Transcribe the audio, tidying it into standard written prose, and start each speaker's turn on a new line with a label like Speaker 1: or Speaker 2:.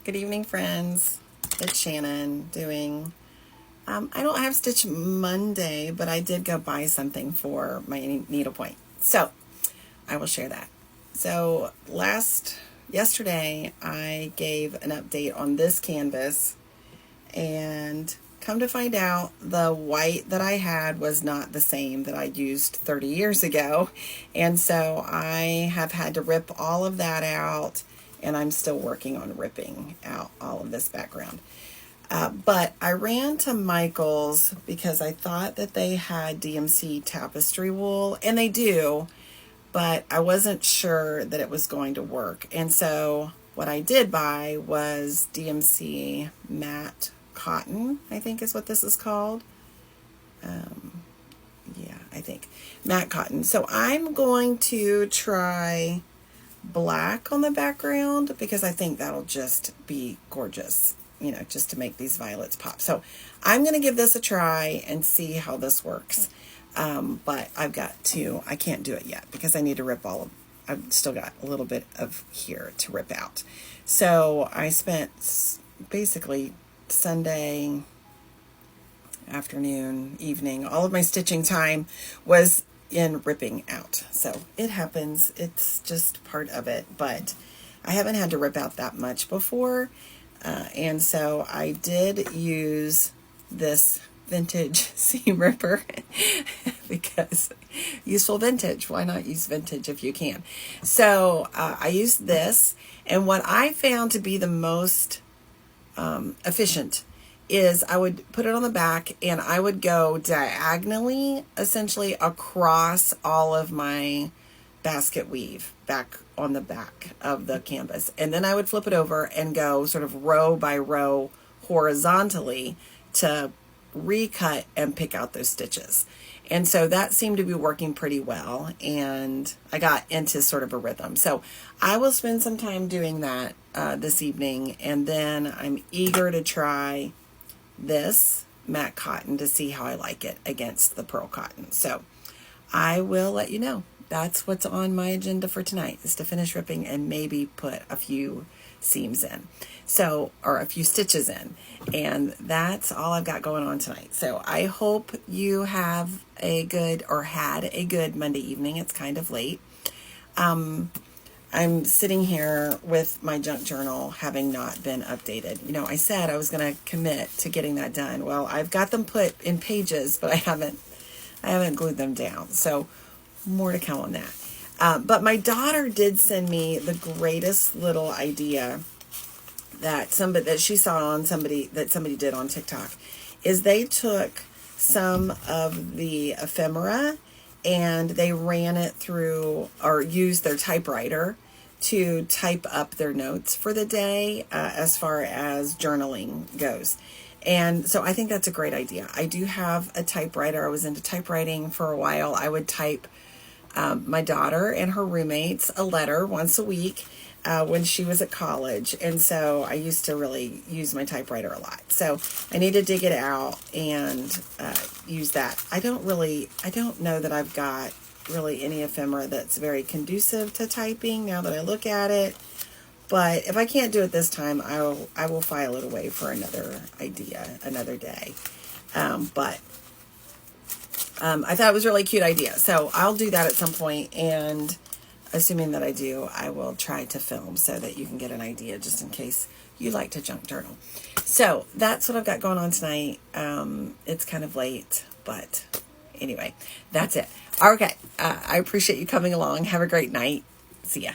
Speaker 1: Good evening, friends. It's Shannon doing, I don't have Stitch Monday, but I did go buy something for my needlepoint. So I will share that. So yesterday, I gave an update on this canvas, and come to find out, the white that I had was not the same that I used 30 years ago. And so I have had to rip all of that out, and I'm still working on ripping out all of this background. But I ran to Michael's because I thought that they had DMC tapestry wool, and they do, but I wasn't sure that it was going to work. And so what I did buy was DMC matte cotton, I think is what this is called. Yeah, I think matte cotton. So I'm going to try black on the background because I think that'll just be gorgeous, just to make these violets pop. So I'm going to give this a try and see how this works. But I can't do it yet because I need to rip I've still got a little bit of here to rip out. So I spent basically Sunday afternoon, evening, all of my stitching time was in ripping out. So it happens. It's just part of it, but I haven't had to rip out that much before. And so I did use this vintage seam ripper because useful vintage. Why not use vintage if you can? So I used this, and what I found to be the most efficient is I would put it on the back and I would go diagonally, essentially across all of my basket weave back on the back of the canvas. And then I would flip it over and go sort of row by row horizontally to recut and pick out those stitches. And so that seemed to be working pretty well, and I got into sort of a rhythm. So I will spend some time doing that this evening, and then I'm eager to try this matte cotton to see how I like it against the pearl cotton. So I will let you know. That's what's on my agenda for tonight, is to finish ripping and maybe put a few seams in. Or a few stitches in. And that's all I've got going on tonight. So I hope you have had a good Monday evening. It's kind of late. I'm sitting here with my junk journal having not been updated. I said I was going to commit to getting that done. Well, I've got them put in pages, but I haven't glued them down. So more to come on that. But my daughter did send me the greatest little idea that she saw on somebody did on TikTok. Is they took some of the ephemera and they ran it through, or used their typewriter to type up their notes for the day as far as journaling goes. And so I think that's a great idea. I do have a typewriter. I was into typewriting for a while. I would type my daughter and her roommates a letter once a week when she was at college. And so I used to really use my typewriter a lot. So I need to dig it out and use that. I don't know that I've got really any ephemera that's very conducive to typing now that I look at it. But if I can't do it this time, I will file it away for another idea, another day. But I thought it was a really cute idea. So I'll do that at some point, and assuming that I do, I will try to film so that you can get an idea just in case you like to junk journal. So that's what I've got going on tonight. It's kind of late, but anyway, that's it. Okay. I appreciate you coming along. Have a great night. See ya.